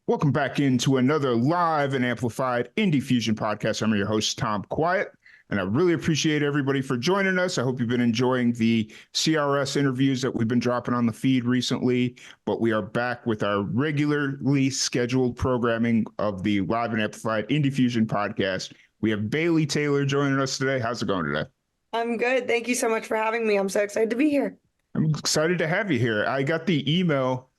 Welcome back into another live and amplified Indie Fusion podcast. I'm your host, Tom Quiet, and I really appreciate everybody for joining us. I hope you've been enjoying the CRS interviews that we've been dropping on the feed recently, but we are back with our regularly scheduled programming of the live and amplified Indie Fusion podcast. We have Bailey Taylor joining us today. How's it going today? I'm good. Thank you so much for having me. I'm so excited to be here. I'm excited to have you here. I got the email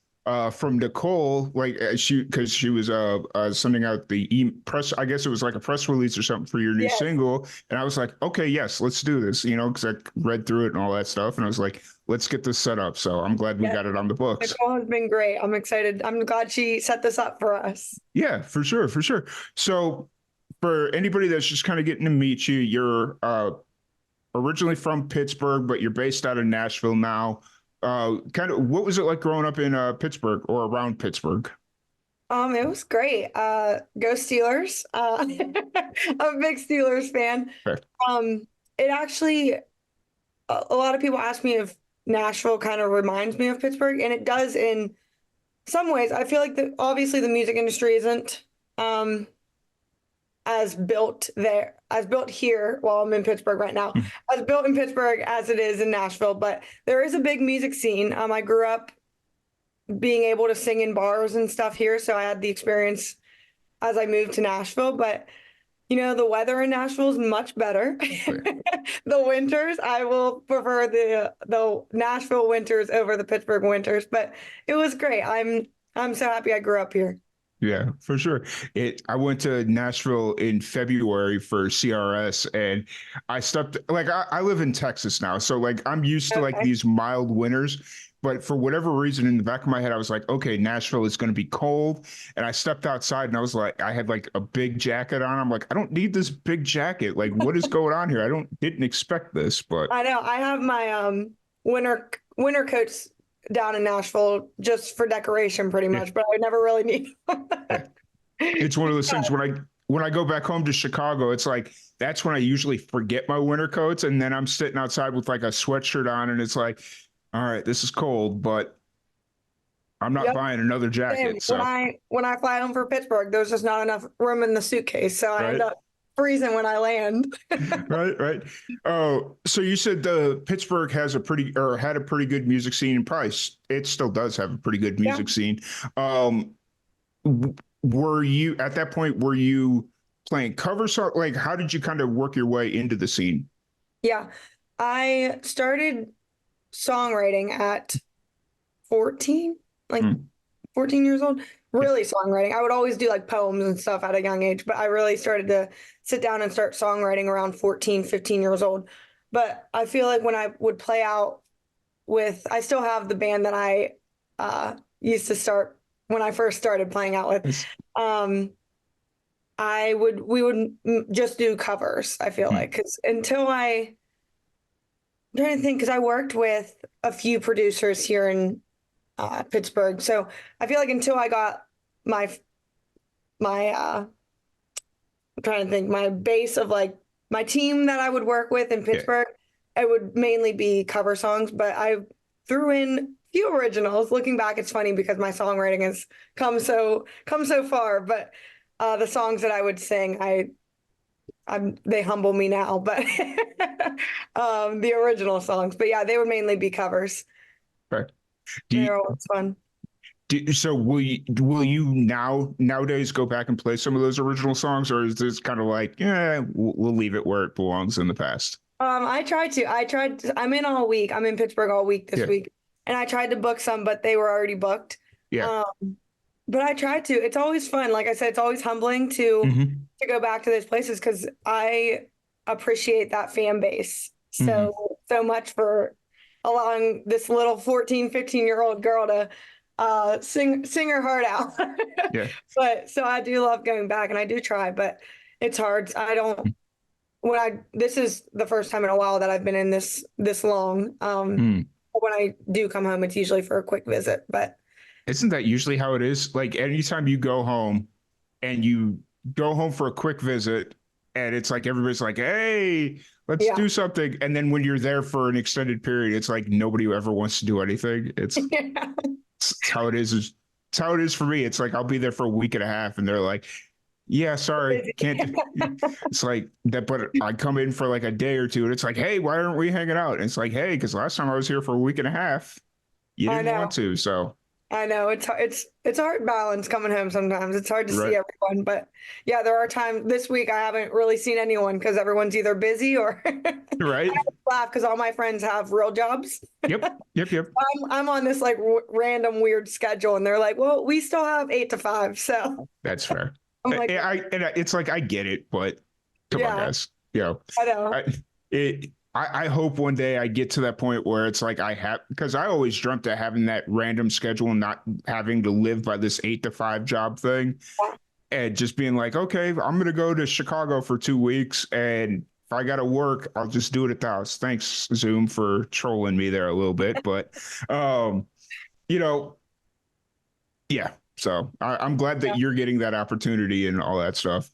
from Nicole, because she was sending out the press. I guess it was like a press release or something for your new single, and I was like, okay, yes, let's do this. Because I read through it and all that stuff, and I was like, let's get this set up. So I'm glad we got it on the books. Nicole has been great. I'm excited. I'm glad she set this up for us. Yeah, for sure. So for anybody that's just kind of getting to meet you, you're originally from Pittsburgh, but you're based out of Nashville now. Kind of, what was it like growing up in Pittsburgh or around Pittsburgh? It was great. Go Steelers. I'm a big Steelers fan. Okay. It actually, a lot of people ask me if Nashville kind of reminds me of Pittsburgh, and it does in some ways. I feel like obviously the music industry isn't as built here while I'm in Pittsburgh right now, as built in Pittsburgh as it is in Nashville. But there is a big music scene. I grew up being able to sing in bars and stuff here, so I had the experience as I moved to Nashville. But the weather in Nashville is much better. The winters, I will prefer the Nashville winters over the Pittsburgh winters. But it was great. I'm so happy I grew up here. Yeah, for sure. I went to Nashville in February for CRS, and I live in Texas now, so I'm used to these mild winters. But for whatever reason, in the back of my head, I was like, okay, Nashville is going to be cold. And I stepped outside and I was like, I had a big jacket on. I'm like, I don't need this big jacket. What is going on here? Didn't expect this, but I know I have my winter coats down in Nashville just for decoration pretty much, but I never really need It's one of those things when I go back home to Chicago, it's that's when I usually forget my winter coats, and then I'm sitting outside with a sweatshirt on, and it's like, all right, this is cold, but I'm not buying another jacket. So when I fly home for Pittsburgh, there's just not enough room in the suitcase, so I end up freezing when I land. Right. Oh, so you said Pittsburgh had a pretty good music scene, and probably it still does have a pretty good music scene. Were you at that point? Were you playing cover songs? How did you kind of work your way into the scene? Yeah, I started songwriting at 14, 14 years old. Really songwriting. I would always do poems and stuff at a young age, but I really started to sit down and start songwriting around 14, 15 years old. But I feel like when I would play out I still have the band that I used to start when I first started playing out with. We would just do covers, I feel like, because I'm trying to think, because I worked with a few producers here in Pittsburgh. So I feel like until I got my I'm trying to think, my base of my team that I would work with in Pittsburgh, it would mainly be cover songs, but I threw in a few originals. Looking back, it's funny because my songwriting has come so far, but the songs that I would sing, they humble me now, but the original songs, but yeah, they would mainly be covers. Right. They're always fun. So will you nowadays go back and play some of those original songs, or is this kind of we'll leave it where it belongs in the past? I tried to. I'm in all week. I'm in Pittsburgh all week this week, and I tried to book some, but they were already booked. Yeah. But I tried to. It's always fun. Like I said, it's always humbling to go back to those places because I appreciate that fan base so much for allowing this little 14, 15-year-old girl to sing her heart out. But so I do love going back, and I do try, but it's hard. This is the first time in a while that I've been in this long. When I do come home, it's usually for a quick visit, but isn't that usually how it is? Anytime you go home and you go home for a quick visit, and it's everybody's like, hey, let's do something. And then when you're there for an extended period, it's nobody ever wants to do anything. It's how it is It's how it is for me. It's like I'll be there for a week and a half, and they're like, "Yeah, sorry, can't." It's like that, but I come in for like a day or two, and it's like, "Hey, why aren't we hanging out?" And it's like, "Hey, because last time I was here for a week and a half, you I didn't want know. to." So I know it's a hard balance coming home sometimes. It's hard to see right, everyone, but yeah, there are times this week I haven't really seen anyone because everyone's either busy or I right, laugh because all my friends have real jobs. yep, yep, yep. I'm on this like random weird schedule, and they're like, "Well, we still have 8 to 5." So That's fair. I'm like, It's like I get it, but come on, "Yeah, guys. You know, I know." I I hope one day I get to that point where it's like I have, because I always dreamt of having that random schedule and not having to live by this 8 to 5 job thing, and just being like, okay, I'm gonna go to Chicago for 2 weeks, and if I gotta work, I'll just do it at the house. Thanks, Zoom, for trolling me there a little bit, but um, you know, yeah. So I'm glad that Yeah. you're getting that opportunity and all that stuff.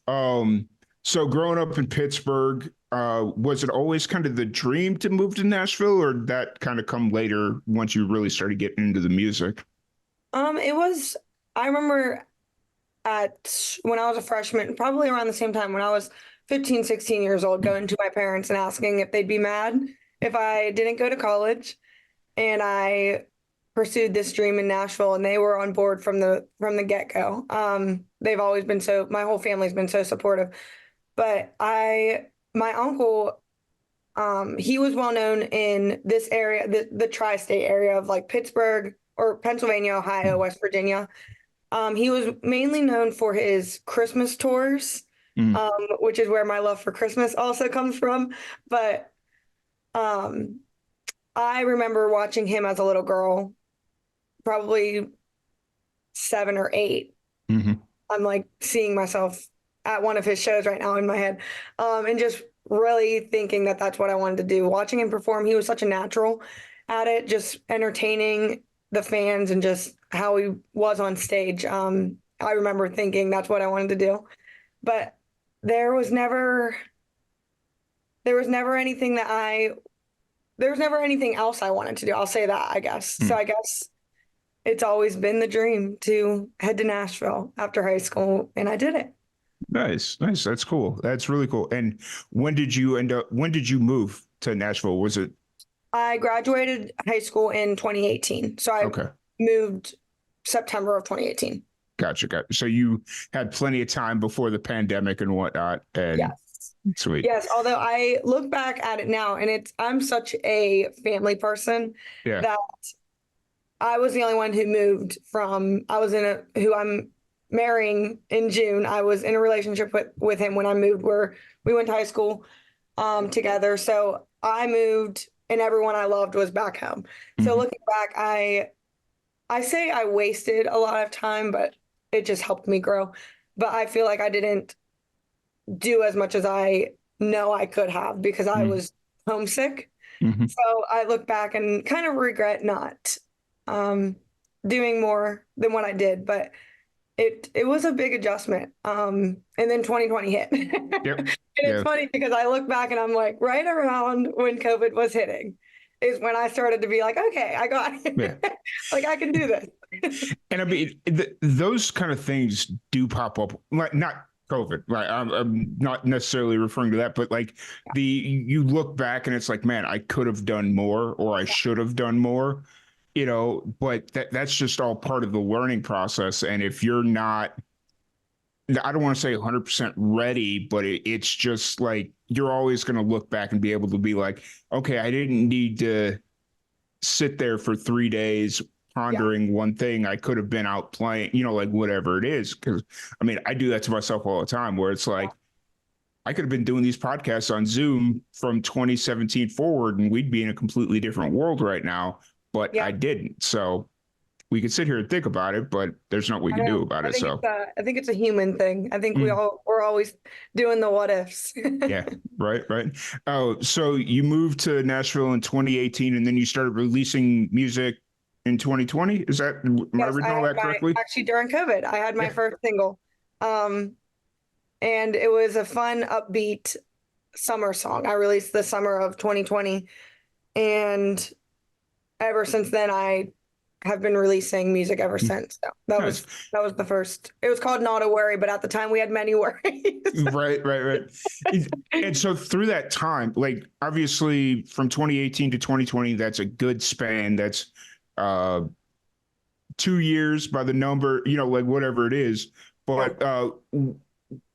So growing up in Pittsburgh, was it always kind of the dream to move to Nashville, or did that kind of come later once you really started getting into the music? It was. I remember at when I was a freshman, probably around the same time when I was 15, 16 years old, going to my parents and asking if they'd be mad if I didn't go to college. And I pursued this dream in Nashville, and they were on board from the get-go. They've always been so, my whole family's been so supportive. But my uncle, he was well known in this area, the tri-state area of like Pittsburgh or Pennsylvania, Ohio, West Virginia. He was mainly known for his Christmas tours, Mm, which is where my love for Christmas also comes from. But um, I remember watching him as a little girl, probably 7 or 8. hmm I'm like seeing myself at one of his shows right now in my head, and just really thinking that that's what I wanted to do. Watching him perform, he was such a natural at it, just entertaining the fans and just how he was on stage. I remember thinking that's what I wanted to do, but there was never there was never anything that I there was never anything else I wanted to do. I'll say that, I guess. So I guess it's always been the dream to head to Nashville after high school, and I did it. Nice, nice. That's cool. That's really cool. And when did you move to Nashville? Was it I graduated high school in 2018. So I okay? moved September of 2018. Gotcha, gotcha. So you had plenty of time before the pandemic and whatnot. And Yes. sweet. Yes. Although I look back at it now, and I'm such a family person Yeah. that I was the only one who moved I was in who I'm marrying in June. I was in a relationship with him when I moved, where we went to high school together. So I moved, and everyone I loved was back home. So Mhm. looking back, I say I wasted a lot of time, but it just helped me grow. But I feel like I didn't do as much as I know I could have because I Mhm. was homesick. Mhm. So I look back and kind of regret not um, doing more than what I did. But it was a big adjustment. And then 2020 hit. Yep. And it's Yeah. funny because I look back and I'm like, right around when COVID was hitting is when I started to be like, okay, I got Yeah. it. Like I can do this. And I mean, those kind of things do pop up, like not COVID, right? I'm not necessarily referring to that, but like you look back and it's like, man, I could have done more, or I should have done more, but that's just all part of the learning process. And if you're not, I don't want to say 100% ready, but it's just like you're always going to look back and be able to be like, okay, I didn't need to sit there for 3 days Yeah. pondering one thing. I could have been out playing, like whatever it is. Cause I mean, I do that to myself all the time where it's like, I could have been doing these podcasts on Zoom from 2017 forward and we'd be in a completely different world right now, but Yeah. I didn't. So we could sit here and think about it, but there's not what we I can do know. about it. So I think it's a human thing. I think mm, we're always doing the what ifs. yeah, right, right. Oh, so you moved to Nashville in 2018 and then you started releasing music in 2020. Am I Yes, reading all that correctly? actually during COVID, I had my Yeah. first single. Um, and it was a fun, upbeat summer song. I released the summer of 2020. And ever since then, I have been releasing music ever since. So that Nice. was the first. It was called Not a Worry, but at the time we had many worries. Right. And so through that time, like obviously from 2018 to 2020, that's a good span. That's 2 years by the number, like whatever it is. But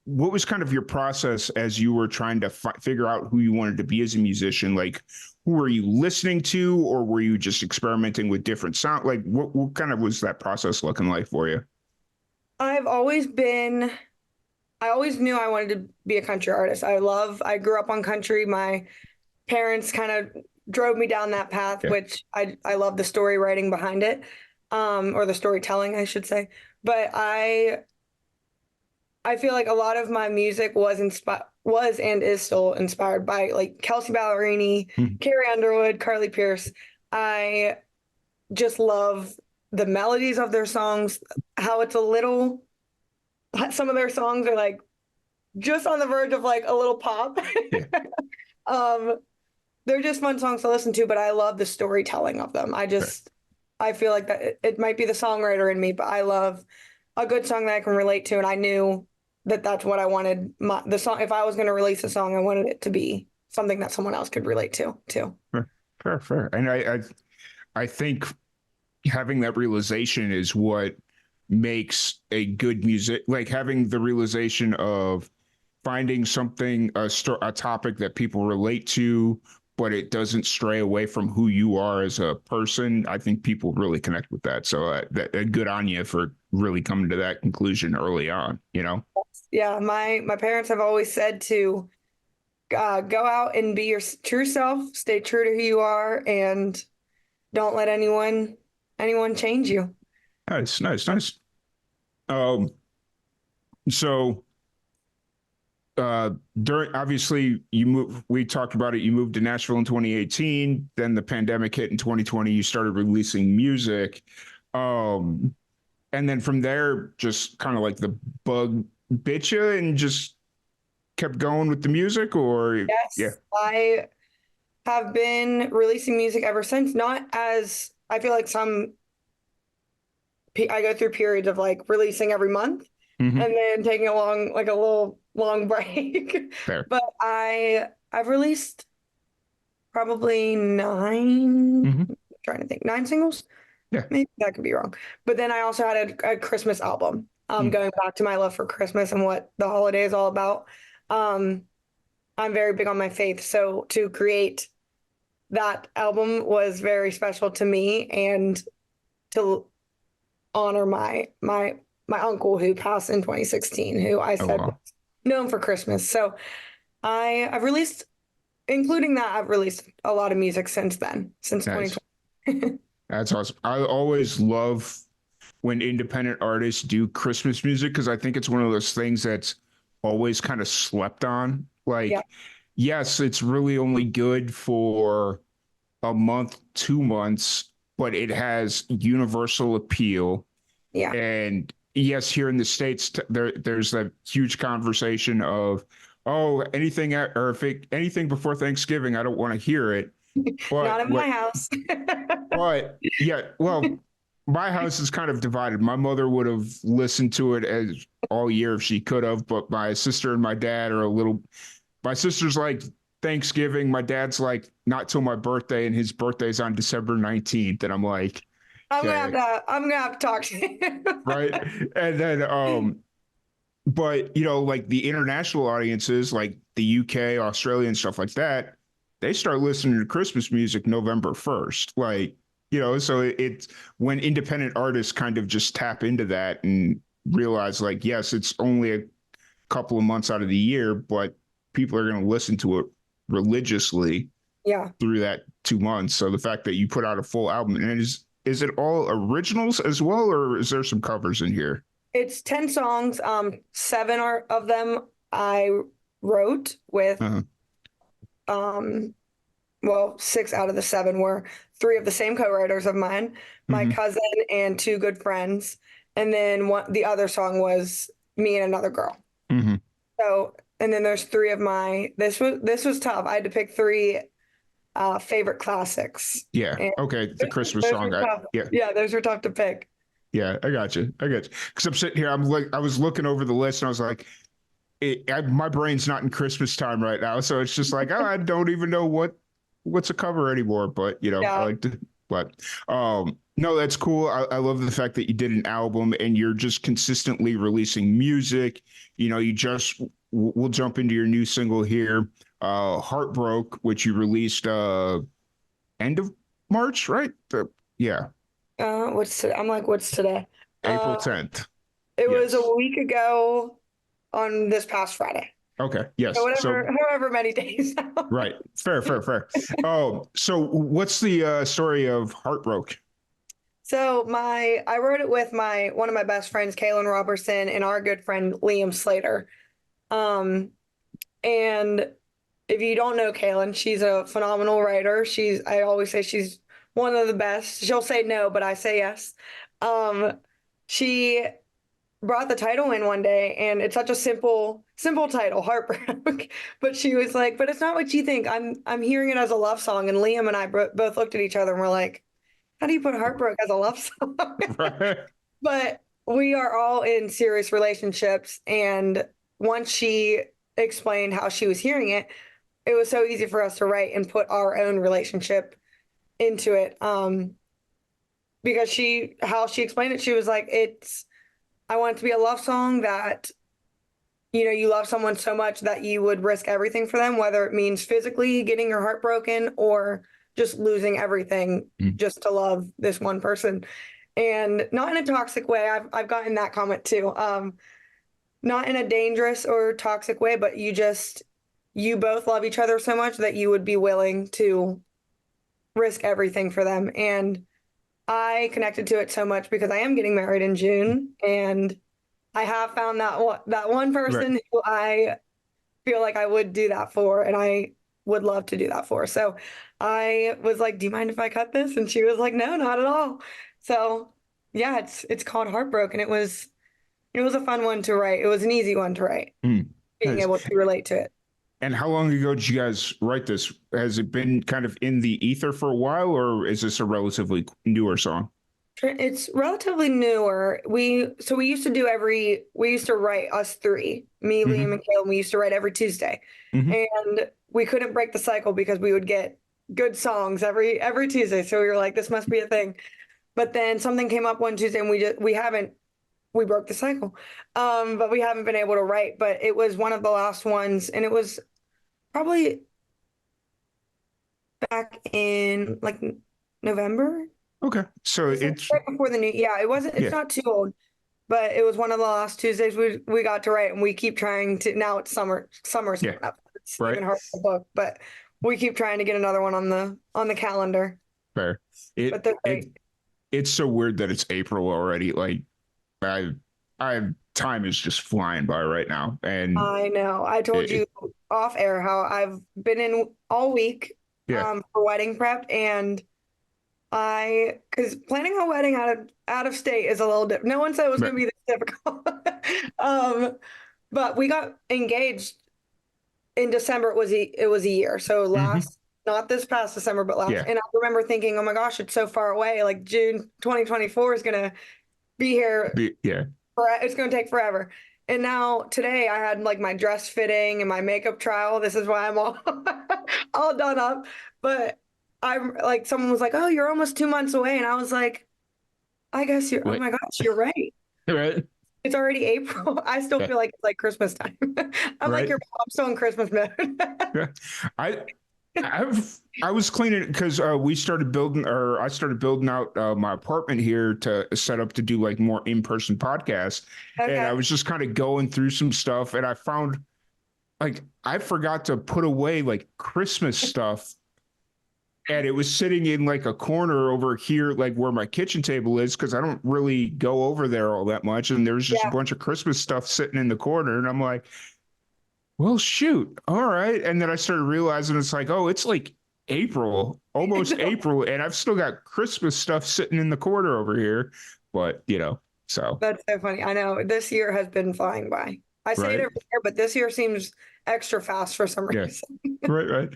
what was kind of your process as you were trying to figure out who you wanted to be as a musician? Like, who were you listening to, or were you just experimenting with different sound? Like, what kind of was that process looking like for you? I always knew I wanted to be a country artist. I grew up on country. My parents kind of drove me down that path, Yeah. which I love the story writing behind it, or the storytelling, I should say. But I feel like a lot of my music was and is still inspired by like Kelsey Ballerini, Mhm. Carrie Underwood, Carly Pierce. I just love the melodies of their songs, how it's a little, some of their songs are like just on the verge of like a little pop. Yeah. um, they're just fun songs to listen to, but I love the storytelling of them. Right. I feel like that it might be the songwriter in me, but I love a good song that I can relate to, and I knew that that's what I wanted the song. If I was going to release a song, I wanted it to be something that someone else could relate to too. Fair. And I think having that realization is what makes a good music, like having the realization of finding something, a topic that people relate to, but it doesn't stray away from who you are as a person. I think people really connect with that. So good on you for really coming to that conclusion early on, Yeah, my parents have always said to go out and be your true self, stay true to who you are, and don't let anyone change you. Nice. Um, so uh during, obviously we talked about it, you moved to Nashville in 2018, then the pandemic hit in 2020, you started releasing music. Um and then from there, just kind of like the bug bit you and just kept going with the music, or yeah. Yes, I have been releasing music ever since. Not as I feel like I go through periods of like releasing every month Hmm. and then taking a little long break. Fair. But I've released probably nine, Hmm. I'm trying to think, nine singles. Yeah. Maybe that could be wrong. But then I also had a Christmas album, Mm. going back to my love for Christmas and what the holiday is all about. Um, I'm very big on my faith, so to create that album was very special to me, and to honor my uncle who passed in 2016, who I Oh said was wow. known for Christmas. So I've released, including that, I've released a lot of music since then, since Nice. 2020. That's awesome. I always love when independent artists do Christmas music, because I think it's one of those things that's always kind of slept on. Yeah, Like, yes, it's really only good for a month, 2 months, but it has universal appeal. yeah. And yes, here in the States, there's that huge conversation of, oh, or if anything before Thanksgiving, I don't want to hear it. Not But in my house. yeah, well, my house is kind of divided. My mother would have listened to it as all year if she could have, but my sister and my dad are a little. My sister's like Thanksgiving. My dad's like not till my birthday, and his birthday's on December 19th. And I'm like, okay, I'm gonna have to talk to him. right. And then, but like the international audiences, like the UK, Australia, and stuff like that, they start listening to Christmas music November 1st. Like, so it's when independent artists kind of just tap into that and realize, like, yes, it's only a couple of months out of the year, but people are going to listen to it religiously Yeah. through that 2 months. So the fact that you put out a full album, and is it all originals as well, or is there some covers in here? It's 10 songs. Seven of them I wrote with, Uh-huh. um, well, six out of the seven were three of the same co-writers of mine, my Hmm. cousin and two good friends. And then the other song was me and another girl. Hmm. So, and then there's three of this was tough. I had to pick three favorite classics. Yeah. And Okay. The Christmas those song. were tough. Yeah. Yeah, those were tough to pick. Yeah. I got you. Because I'm sitting here. I was looking over the list and I was like, my brain's not in Christmas time right now. So it's just like, oh, I don't even know what's a cover anymore. But, I Yeah. like to, but no, that's cool. I love the fact that you did an album and you're just consistently releasing music. We'll jump into your new single here, Heartbroke, which you released end of March, right? Yeah, I'm like, what's today? April Uh, 10th. it was a Yes. week ago on this past Friday. Okay. So Yes. So however many days now. right. Fair, fair, fair. Oh, so what's the story of Heartbroke? So I wrote it with one of my best friends, Kaylin Robertson, and our good friend Liam Slater. And if you don't know Kaylin, she's a phenomenal writer. I always say she's one of the best. She'll say no, but I say yes. She brought the title in one day, and it's such a simple title, Heartbreak. But she was like, but it's not what you think. I'm hearing it as a love song. And Liam and I both looked at each other and we're like, how do you put Heartbreak as a love song? Right. But we are all in serious relationships. And once she explained how she was hearing it, it was so easy for us to write and put our own relationship into it. Because how she explained it, she was like, I want it to be a love song that, you love someone so much that you would risk everything for them, whether it means physically getting your heart broken or just losing everything just to love this one person. And not in a toxic way. I've gotten that comment too. Not in a dangerous or toxic way, but you both love each other so much that you would be willing to risk everything for them. And I connected to it so much because I am getting married in June, and I have found that one person Right. who I feel like I would do that for, and I would love to do that for. So I was like, "Do you mind if I cut this?" And she was like, "No, not at all." So yeah, it's called Heartbroken. It was a fun one to write. It was an easy one to write, being Nice. able to relate to it. And how long ago did you guys write this? Has it been kind of in the ether for a while, or is this a relatively newer song? It's relatively newer. We used to write us three, me, Liam, Hmm. and Caleb. We used to write every Tuesday, Hmm. and we couldn't break the cycle because we would get good songs every Tuesday. So we were like, this must be a thing. But then something came up one Tuesday, and we broke the cycle. But we haven't been able to write. But it was one of the last ones, and it was probably back in like November. Okay, so it's Right before the new, yeah, it's yeah, not too old, but it was one of the last Tuesdays we got to write, and we keep trying to, now it's summer's yeah, coming up. It's right. even harder to book, but we keep trying to get another one on the calendar. Fair. But It they're it great. it's so weird that it's April already. Like I time is just flying by right now, and I know. I told you it off air how I've been in all week yeah, for wedding prep, and because planning a wedding out of state is a little different. No one said it was but going to be this difficult. um, but we got engaged in December. It was a year. So hmm not this past December, but last. yeah, And I remember thinking, oh my gosh, it's so far away. Like June 2024 is gonna be here. yeah. It's gonna take forever. And now today I had like my dress fitting and my makeup trial. This is why I'm all all done up. But I'm like, someone was like, "Oh, you're almost 2 months away," and I was like, "I guess you're." Oh Wait, my gosh, you're right. right, It's already April. I still yeah, feel like it's like Christmas time. I'm like, right. I'm still in Christmas mode. Yeah. I I was cleaning because we started building, or I started building out my apartment here to set up to do like more in-person podcasts, and I Okay. was just kind of going through some stuff, and I found like I forgot to put away like Christmas stuff, and it was sitting in like a corner over here, like where my kitchen table is, because I don't really go over there all that much, and there was just a Yeah. bunch of Christmas stuff sitting in the corner, and I'm like, well, shoot. All right. And then I started realizing it's like, oh, it's like April, almost April, and I've still got Christmas stuff sitting in the corner over here. But, so, That's so funny. I know this year has been flying by. I say it right. every year, but this year seems extra fast for some Yeah. reason. Right. Right.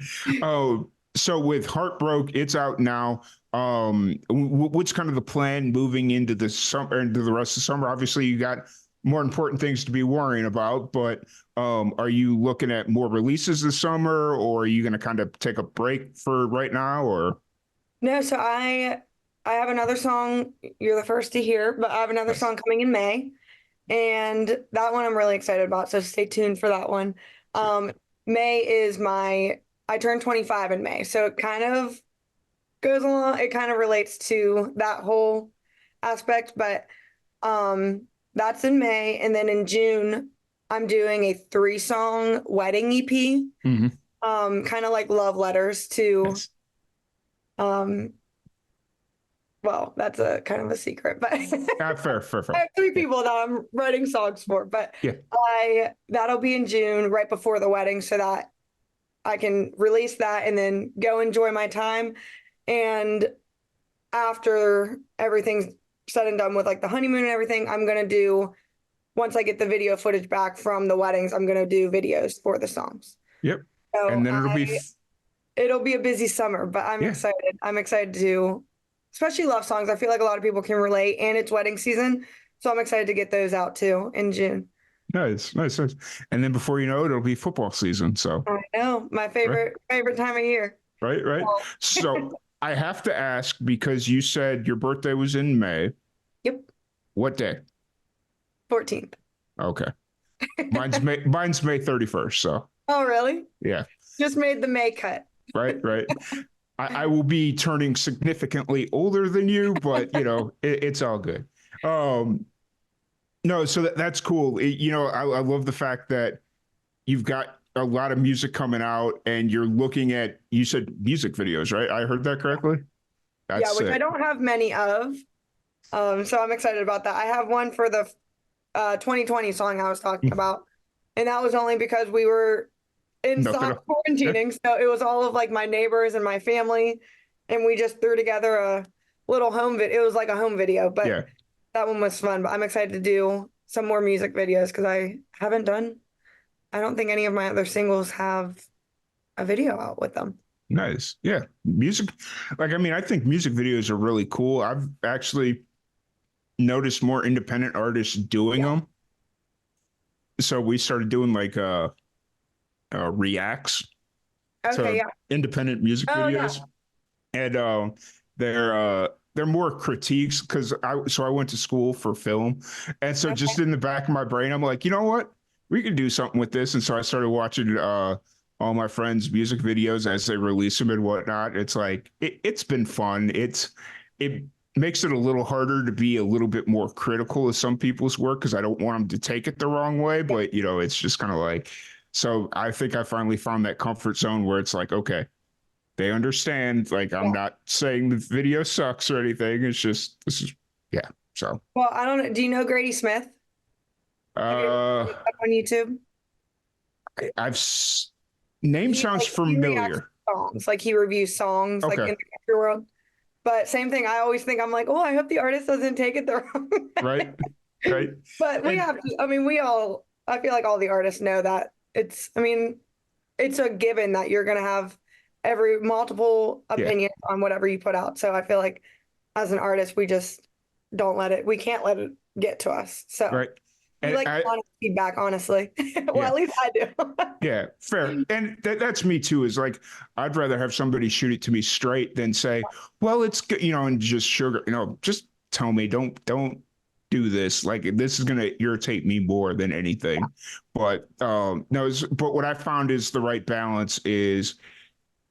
Oh, So with Heartbroke, it's out now. What's kind of the plan moving into the summer, into the rest of the summer? Obviously, you got more important things to be worrying about, but are you looking at more releases this summer, or are you going to kind of take a break for right now, or? No, so I have another song you're the first to hear, but I have another Nice. song coming in May, and that one I'm really excited about, so stay tuned for that one. Um, May is I turned 25 in May, so it kind of goes along, it kind of relates to that whole aspect, but that's in May, and then in June I'm doing a 3-song wedding EP, Hmm. kind of like love letters to Nice. um well, that's a kind of a secret, but Fair, fair, I fair. have three Yeah. people that I'm writing songs for, but Yeah. that'll be in June, right before the wedding, so that I can release that and then go enjoy my time. And after everything's said and done with like the honeymoon and everything, I'm gonna do, once I get the video footage back from the weddings, I'm gonna do videos for the songs. Yep. So And then it'll be a busy summer, but I'm yeah, excited. I'm excited to, especially love songs. I feel like a lot of people can relate, and it's wedding season, so I'm excited to get those out too in June. nice, nice, nice. And then before you know it, it'll be football season. So, I know, my right, favorite time of year. right, right. Well, So I have to ask because you said your birthday was in May. yep, What day? 14th. Okay. Mine's May 31st. So Oh, really? yeah, Just made the May cut. right, right. I will be turning significantly older than you, but it's all good. Um, no, so that's cool. I love the fact that you've got a lot of music coming out and you're looking at, you said music videos, right? I heard that correctly? That's Yeah, which I sick. don't have many of. So I'm excited about that. I have one for the 2020 song I was talking about, and that was only because we were Nothing. inside Yeah, quarantining. So it was all of like my neighbors and my family, and we just threw together a little home video. It was like a home video, but yeah, that one was fun. But I'm excited to do some more music videos because I don't think any of my other singles have a video out with them. nice. Yeah. Music. Like, I mean, I think music videos are really cool. I've actually noticed more independent artists doing Yeah. them. So we started doing like reacts Okay. to Yeah. independent music Oh, yeah. videos, and they're more critiques because I went to school for film, and so just Okay. in the back of my brain, I'm like, you know what, we could do something with this, and so I started watching all my friends' music videos as they release them and whatnot. It's like it's been fun. It makes it a little harder to be a little bit more critical of some people's work because I don't want them to take it the wrong way, Yeah. but it's just kind of like, so I think I finally found that comfort zone where it's like, okay, they understand. Like, I'm Yeah. not saying the video sucks or anything. It's just, this is, yeah. So, Well, I don't know. Do you know Grady Smith? Have you ever uh, looked up on YouTube? I've name sounds He reacts familiar. to songs, like he reviews songs like Okay. in the country world. But same thing, I always think, I'm like, oh, I hope the artist doesn't take it the wrong Right. way. Right. But we And have to, I mean, I feel like all the artists know that I mean, it's a given that you're gonna have every multiple yeah. opinions on whatever you put out. So I feel like as an artist, we can't let it get to us. So Right. we And like honest feedback, honestly. Well, yeah. at least I do. Yeah, fair. And that's me too, is like, I'd rather have somebody shoot it to me straight than say, well, it's good, and just just tell me, don't do this. Like, this is going to irritate me more than anything. But no, but what I found is the right balance is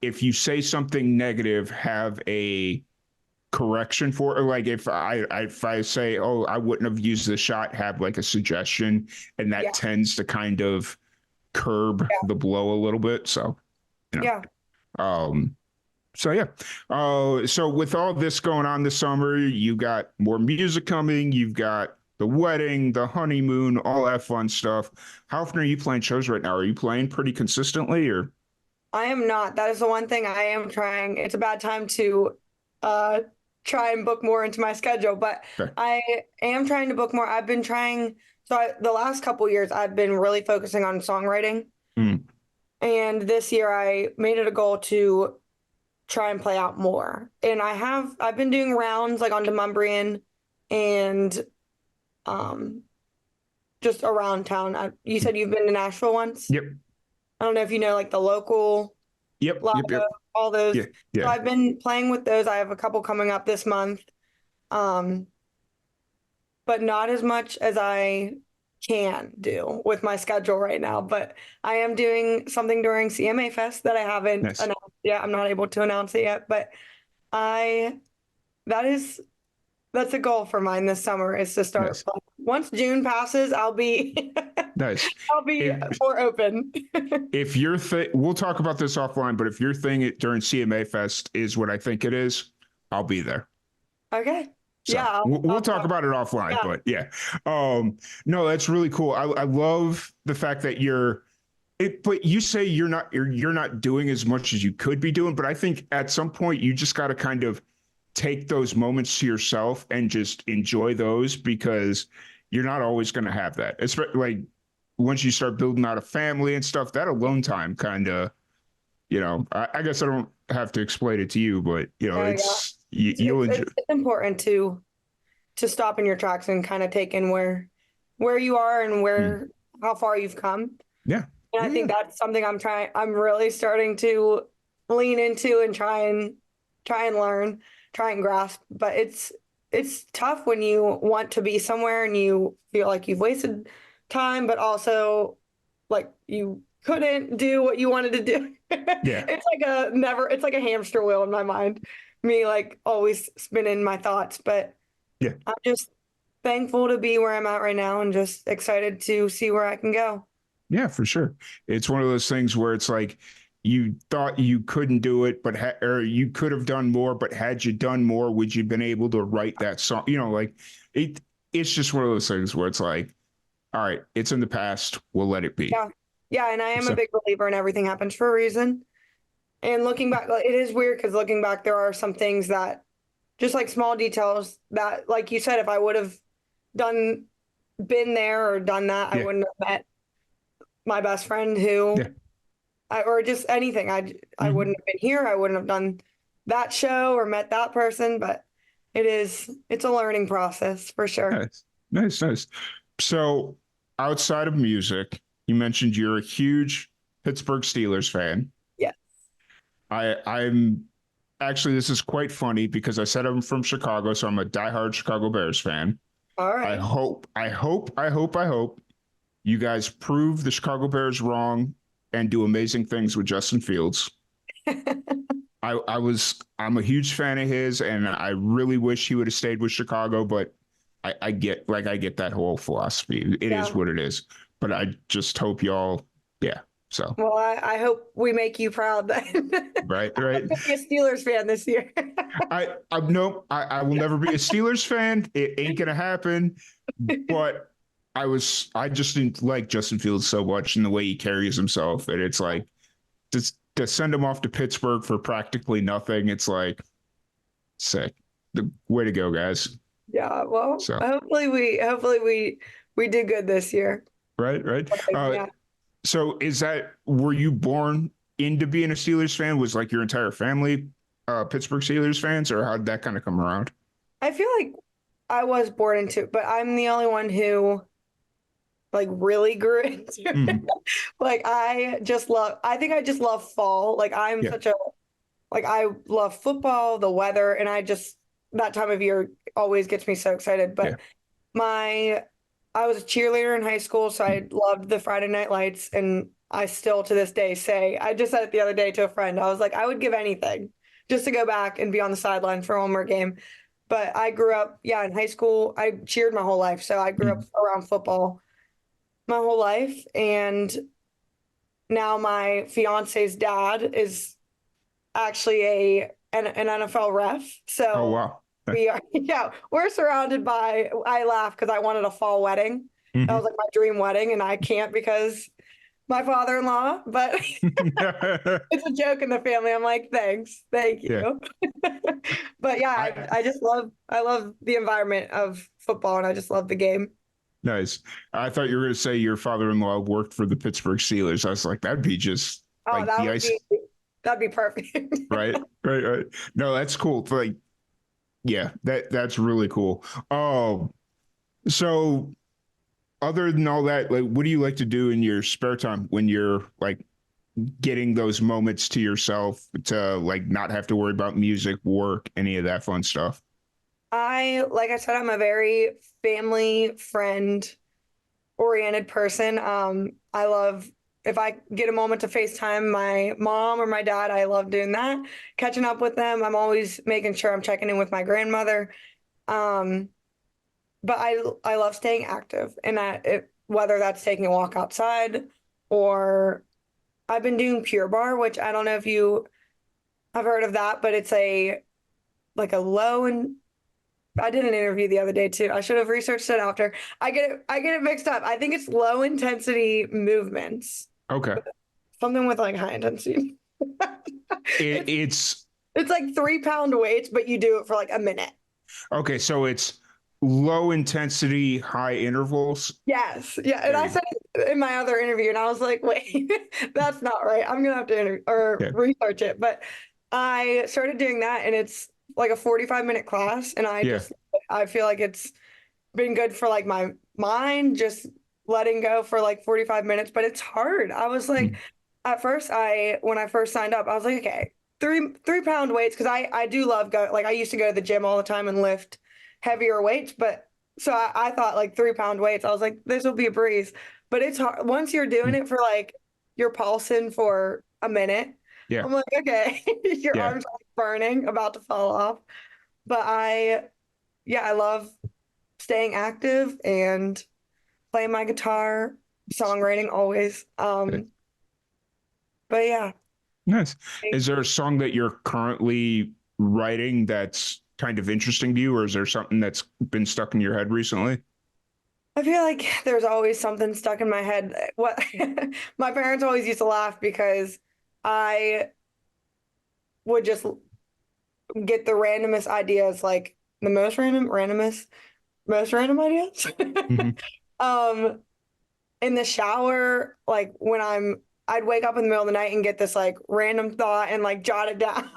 if you say something negative, have a correction for it. Like, if I say, oh, I wouldn't have used the shot, have like a suggestion, and that Yeah. tends to kind of curb Yeah. the blow a little bit. So, Yeah. um, so yeah. So with all this going on this summer, you got more music coming, you've got the wedding, the honeymoon, all that fun stuff. How often are you playing shows right now? Are you playing pretty consistently, or? I am not. That is the one thing I am trying. It's a bad time to uh try and book more into my schedule, but Okay. I am trying to book more. I've been trying, the last couple years I've been really focusing on songwriting. Mm. And this year I made it a goal to try and play out more. And I've been doing rounds like on Demumbrian and just around town. You said you've been to Nashville once? Yep. I don't know if you know like the local Yep. Lotto, all those. Yeah. Yeah. So I've been playing with those. I have a couple coming up this month. But not as much as I can do with my schedule right now. But I am doing something during CMA Fest that I haven't Nice. announced yet. I'm not able to announce it yet, but I that is that's a goal for mine this summer is to start. Nice. Once June passes, I'll be Nice. I'll be more open. If your thing, we'll talk about this offline, but if your thing during CMA Fest is what I think it is, I'll be there. Okay. So yeah, we'll talk about it offline, but yeah. No, that's really cool. I love the fact that but you say you're not doing as much as you could be doing, but I think at some point you just got to kind of take those moments to yourself and just enjoy those, because you're not always going to have that. Especially like once you start building out a family and stuff, that alone time kind of, I guess I don't have to explain it to you, but you'll enjoy. It's important to stop in your tracks and kind of take in where you are and how far you've come. Yeah. And I think that's something I'm really starting to lean into and try and learn, try and grasp. But it's tough when you want to be somewhere and you feel like you've wasted time, but also like you couldn't do what you wanted to do. Yeah. It's like a hamster wheel in my mind. Me like always spinning my thoughts, but yeah, I'm just thankful to be where I'm at right now and just excited to see where I can go. Yeah, for sure. It's one of those things where it's like you thought you couldn't do it, but or you could have done more, but had you done more, would you been able to write that song? Like it's just one of those things where it's like, all right, it's in the past. We'll let it be. Yeah. Yeah. And I am a big believer in everything happens for a reason. And looking back, it is weird because looking back, there are some things that just like small details that, like you said, if I would have been there or done that, I wouldn't have met my best friend or just anything. I wouldn't have been here. I wouldn't have done that show or met that person, but it's a learning process for sure. Nice. So outside of music, you mentioned you're a huge Pittsburgh Steelers fan. Yes. I'm actually, this is quite funny because I said I'm from Chicago, so I'm a diehard Chicago Bears fan. All right. I hope you guys prove the Chicago Bears wrong and do amazing things with Justin Fields. I'm a huge fan of his, and I really wish he would have stayed with Chicago, but I get that whole philosophy. It is what it is. But I just hope y'all, so. Well, I hope we make you proud then. Right. I'm gonna be a Steelers fan this year. I will never be a Steelers fan. It ain't gonna happen. But I just didn't like Justin Fields so much and the way he carries himself. And it's like to send him off to Pittsburgh for practically nothing. It's like sick. The way to go, guys. Yeah. Well, so hopefully we did good this year. Right. So were you born into being a Steelers fan? Was like your entire family Pittsburgh Steelers fans, or how did that kind of come around? I feel like I was born into it, but I'm the only one who like really grew into it. Like I think I just love fall. Like I'm I love football, the weather, and that time of year always gets me so excited. But I was a cheerleader in high school, so I loved the Friday Night Lights, and I still to this day I just said it the other day to a friend. I was like, I would give anything just to go back and be on the sideline for one more game. But I grew up, in high school, I cheered my whole life. So I grew up around football my whole life. And now my fiance's dad is actually an NFL ref. So oh, wow. We're surrounded by, I laugh because I wanted a fall wedding. That was like my dream wedding, and I can't because my father-in-law, but it's a joke in the family. I'm like, thank you. But I love the environment of football, and I just love the game. Nice. I thought you were going to say your father-in-law worked for the Pittsburgh Steelers. I was like, that'd be just That'd be perfect. Right. No, that's cool. Like, yeah, that's really cool. Oh, so other than all that, like, what do you like to do in your spare time when you're like getting those moments to yourself to like not have to worry about music, work, any of that fun stuff? Like I said, I'm a very family friend oriented person. I love if I get a moment to FaceTime my mom or my dad, I love doing that. Catching up with them. I'm always making sure I'm checking in with my grandmother. Um, but I love staying active, and whether that's taking a walk outside or I've been doing Pure Bar, which I don't know if you have heard of that, but it's a like a low and I did an interview the other day too. I should have researched it after. I get it mixed up. I think it's low intensity movements. Okay. Something with like high intensity. It, it's it's it's like 3 pound weights, but you do it for like a minute. okay. So it's low intensity, high intervals. Yes. Yeah. And There I you go. said it in my other interview and I was like, wait, that's not right. I'm gonna have to Yeah. research it. But I started doing that and it's like a 45-minute class. And Yeah. I feel like it's been good for like my mind, just letting go for like 45 minutes, but it's hard. I was like, Mm. at first, when I first signed up, I was like, okay, 3 pound weights, because I do love like I used to go to the gym all the time and lift heavier weights, but so I thought like 3 pound weights, I was like, this will be a breeze. But it's hard once you're doing Mm. it for like you're pulsing for a minute. Yeah. I'm like, okay, your Yeah. arms are like burning, about to fall off. But yeah, I love staying active and playing my guitar, songwriting always. But yeah, Nice. Is there a song that you're currently writing that's kind of interesting to you, or is there something that's been stuck in your head recently? I feel like there's always something stuck in my head. What my parents always used to laugh because I would just get the randomest ideas, like the most random ideas. Hmm. um, in the shower, like I'd wake up in the middle of the night and get this like random thought and like jot it down.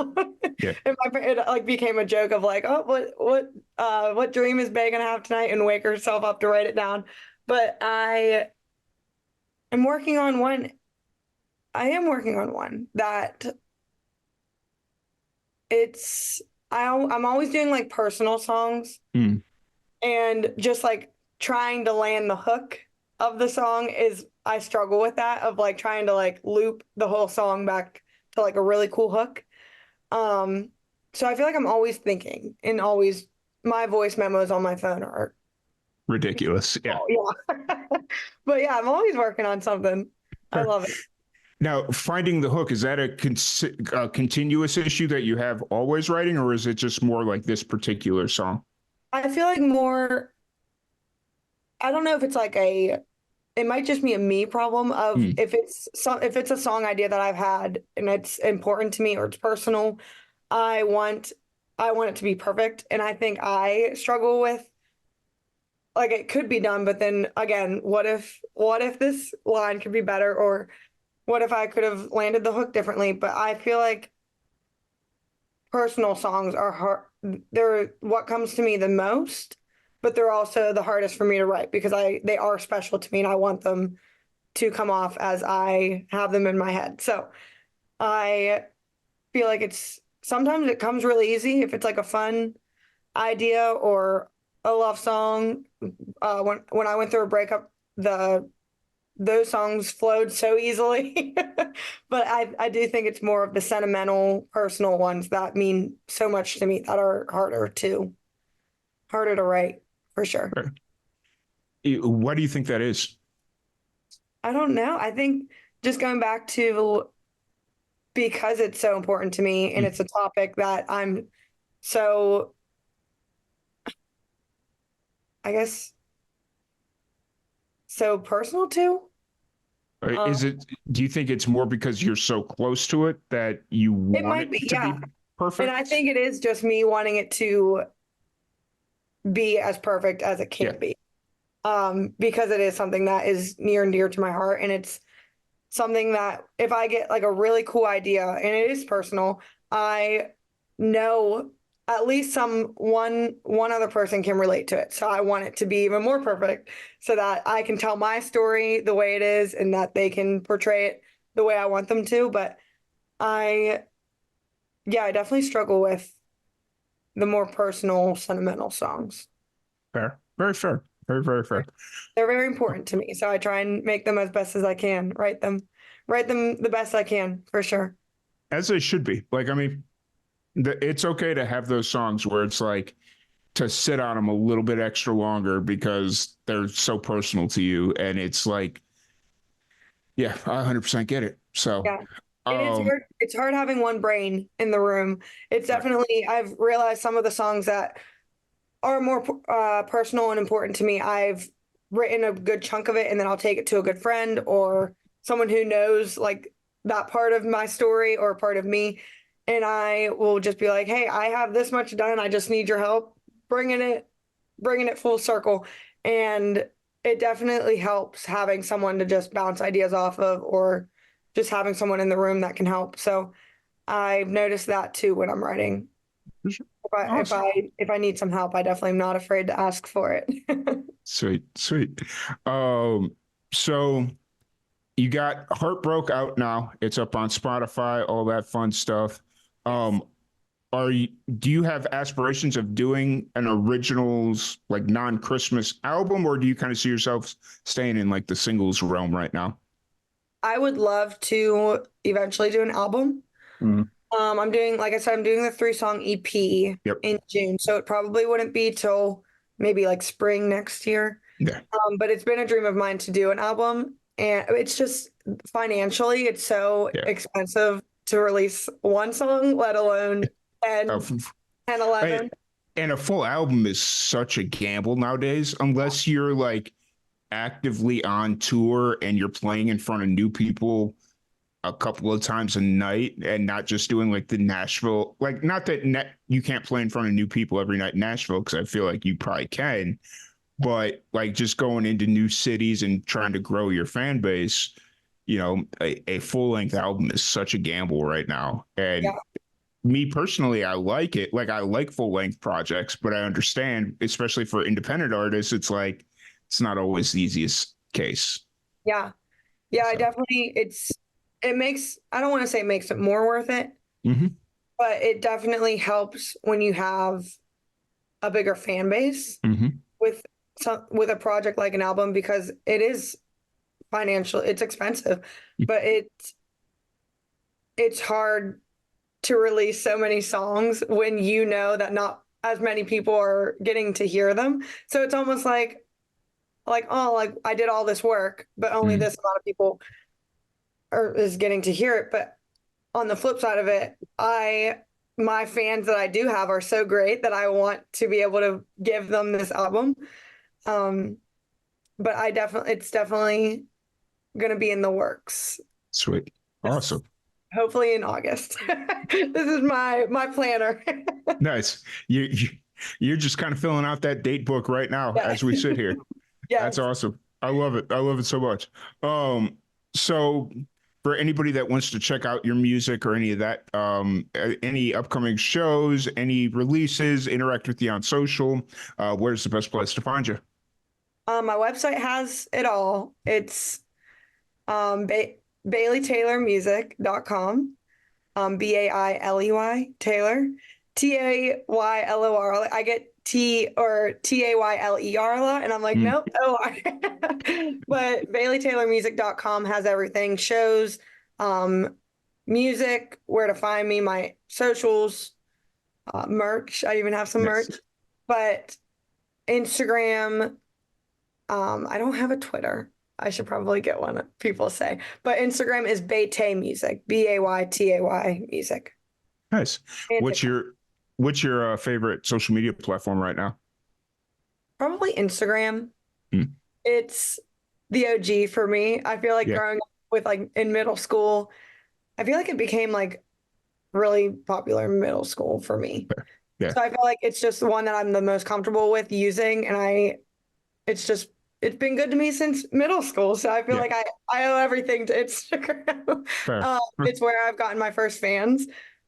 Yeah. And it like became a joke of like, oh, what dream is Bay gonna have tonight? And wake herself up to write it down. But am working on one. I am working on one that I'm always doing like personal songs Mm. and just like trying to land the hook of the song is I struggle with that of like trying to like loop the whole song back to like a really cool hook. Um, so I feel like I'm always thinking and always my voice memos on my phone are Ridiculous. Yeah. oh yeah. But yeah, I'm always working on something. I Sure. love it. Now, finding the hook, is that a continuous issue that you have always writing, or is it just more like this particular song? I feel like more I don't know if it's like it might just be a me problem of Mm. if it's a song idea that I've had and it's important to me or it's personal, I want I want it to be perfect. And I think I struggle with like it could be done, but then again, what if this line could be better or what if I could have landed the hook differently? But I feel like personal songs are hard. They're what comes to me the most, but they're also the hardest for me to write because they are special to me and I want them to come off as I have them in my head. So I feel like it's sometimes it comes really easy if it's like a fun idea or a love song. When I went through a breakup, the those songs flowed so easily. But I do think it's more of the sentimental, personal ones that mean so much to me that are harder to write for sure. Right. What do you think that is? I don't know. I think just going back to because it's so important to me and Mm. it's a topic that I'm so, I guess, so personal to. Um, Is it, do you think it's more because you're so close to it that you it want might it be, to yeah. be And I perfect? think it is just me wanting it to be as perfect as it Yeah. can be. Because it is something that is near and dear to my heart and it's something that if I get like a really cool idea and it is personal, I know at least one other person can relate to it. So I want it to be even more perfect so that I can tell my story the way it is and that they can portray it the way I want them to. But I I definitely struggle with the more personal, sentimental songs. Fair. Very fair. Very, very fair. They're very important to me, so I try and make them as best as I can, write them the best I can, for sure. As they should be. Like, I mean, it's okay to have those songs where it's like to sit on them a little bit extra longer because they're so personal to you. And it's like, yeah, I 100% get it. So, Yeah. And um, it's hard having one brain in the room. It's right. definitely, I've realized some of the songs that are more personal and important to me. I've written a good chunk of it and then I'll take it to a good friend or someone who knows like that part of my story or part of me. And I will just be like, hey, I have this much done. I just need your help bringing it full circle. And it definitely helps having someone to just bounce ideas off of or just having someone in the room that can help. So I've noticed that too when I'm writing. Awesome. If I need some help, I definitely am not afraid to ask for it. Sweet, sweet. So you got Heartbroke out now. It's up on Spotify, all that fun stuff. Yes. Um, do you have aspirations of doing an originals like non-Christmas album, or do you kind of see yourself staying in like the singles realm right now? I would love to eventually do an album. Mhm. I'm doing, like I said, I'm doing the 3-song EP Yep. in June, so it probably wouldn't be till maybe like spring next year. Yeah. But it's been a dream of mine to do an album, and it's just financially, it's so Yeah. expensive to release one song, let alone 10, Uh, 10, I- 11. and a full album is such a gamble nowadays, unless you're like actively on tour and you're playing in front of new people a couple of times a night and not just doing like the Nashville, like not that you can't play in front of new people every night in Nashville because I feel like you probably can, but like just going into new cities and trying to grow your fan base, a full length album is such a gamble right now. And Yeah. me personally, I like it. Like I like full length projects, but I understand, especially for independent artists, it's like it's not always the easiest case. Yeah. Yeah, I So, definitely, it makes, I don't want to say it makes it more worth it, mhm, but it definitely helps when you have a bigger fan base mhm. with with a project like an album because it is financial, it's expensive, but it's hard to release so many songs when you know that not as many people are getting to hear them. So it's almost like oh, like I did all this work, but only Mhm. this amount of people is getting to hear it. But on the flip side of it, my fans that I do have are so great that I want to be able to give them this album. Um, but it's definitely going to be in the works. Sweet. Yes. Awesome. Hopefully in August. This is my planner. Nice. You're just kind of filling out that date book right now Yeah. as we sit here. That's Yes. awesome. I love it. I love it so much. So for anybody that wants to check out your music or any of that, any upcoming shows, any releases, interact with you on social, where's the best place to find you? My website has it all. It's BaileyTaylorMusic.com. Bailey Taylor, Taylor. I get Tayler a lot, and I'm like, Mm, nope, OR. But BaileyTaylorMusic.com has everything: shows, um, music, where to find me, my socials, merch. I even have some nice. merch, but Instagram. I don't have a Twitter. I should probably get one, people say. But Instagram is Baytay Music, Baytay Music. Nice. And What's TikTok. your favorite social media platform right now? Probably Instagram. Mm, It's the OG for me. I feel like yeah. growing up with like in middle school, I feel like it became like really popular in middle school for me. Yeah. So I feel like it's just the one that I'm the most comfortable with using, and it's just it's been good to me since middle school. So I feel like I owe everything to Instagram. Fair. It's where I've gotten my first fans.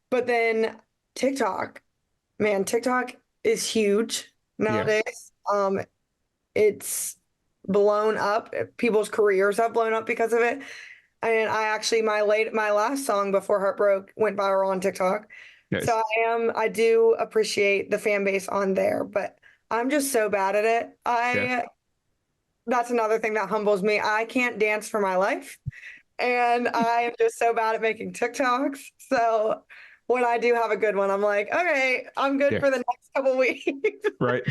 But then TikTok, man, TikTok is huge nowadays. It's blown up. People's careers have blown up because of it. And I actually my last song before Heart Broke went viral on TikTok. Yes. So I do appreciate the fan base on there, but I'm just so bad at it. That's another thing that humbles me. I can't dance for my life, and I am just so bad at making TikToks. So when I do have a good one, I'm like, okay, I'm good for the next couple weeks. Right.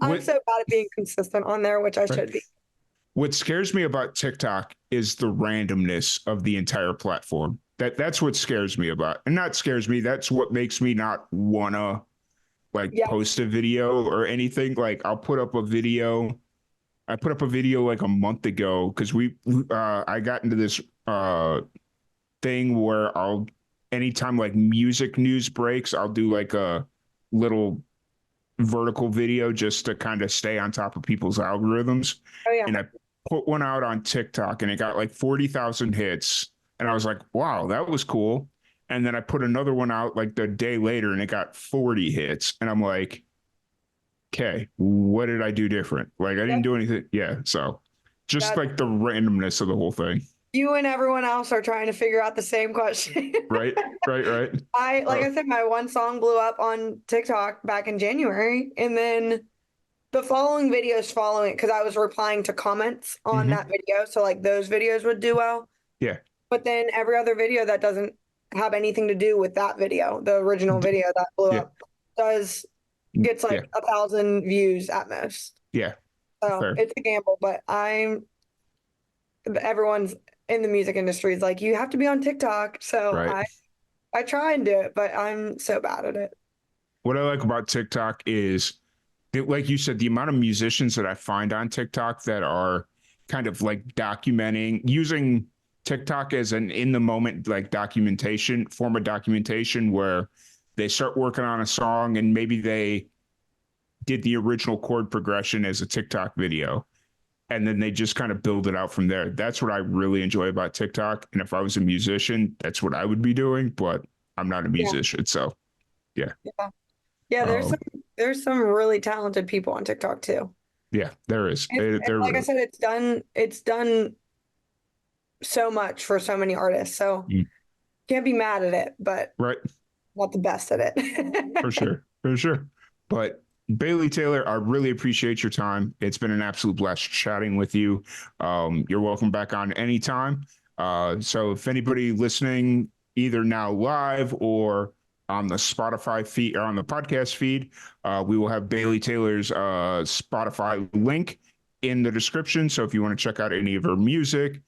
I'm so bad at being consistent on there, which I should be. What scares me about TikTok is the randomness of the entire platform. That's what scares me about, and not scares me. That's what makes me not wanna post a video or anything. Like I'll put up a video. I put up a video like a month ago because I got into this thing where anytime like music news breaks, I'll do like a little vertical video just to kind of stay on top of people's algorithms. And I put one out on TikTok and it got like 40,000 hits. And I was like, wow, that was cool. And then I put another one out like the day later and it got 40 hits. And I'm like, okay, what did I do different? Like I didn't do anything. Yeah. So just like the randomness of the whole thing. You and everyone else are trying to figure out the same question. Right. I said, my one song blew up on TikTok back in January, and then the following videos following it, because I was replying to comments on that video. So like those videos would do well. Yeah. But then every other video that doesn't have anything to do with that video, the original video that blew up, gets like 1,000 views at most. Yeah. So it's a gamble, but everyone's in the music industry is like, you have to be on TikTok. So I try and do it, but I'm so bad at it. What I like about TikTok is that, like you said, the amount of musicians that I find on TikTok that are kind of like using TikTok as an in the moment, like form of documentation where they start working on a song and maybe they did the original chord progression as a TikTok video. And then they just kind of build it out from there. That's what I really enjoy about TikTok. And if I was a musician, that's what I would be doing, but I'm not a musician. So yeah. There's some really talented people on TikTok too. Yeah, there is. I said, it's done so much for so many artists. So can't be mad at it, but not the best at it. For sure. But Bailey Taylor, I really appreciate your time. It's been an absolute blast chatting with you. You're welcome back on anytime. So if anybody listening, either now live or on the Spotify feed or on the podcast feed, we will have Bailey Taylor's Spotify link in the description. So if you want to check out any of her music,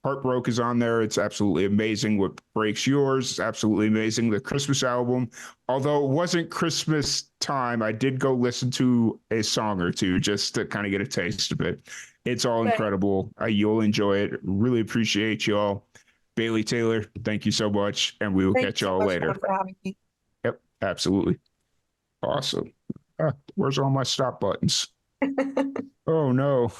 Heartbroke is on there. It's absolutely amazing. What Breaks Yours is absolutely amazing. The Christmas album, although it wasn't Christmas time, I did go listen to a song or two just to kind of get a taste of it. It's all incredible. You'll enjoy it. Really appreciate y'all. Bailey Taylor, thank you so much. And we will catch y'all later. For having me. Yep, absolutely. Awesome. Where's all my stop buttons? Oh, no.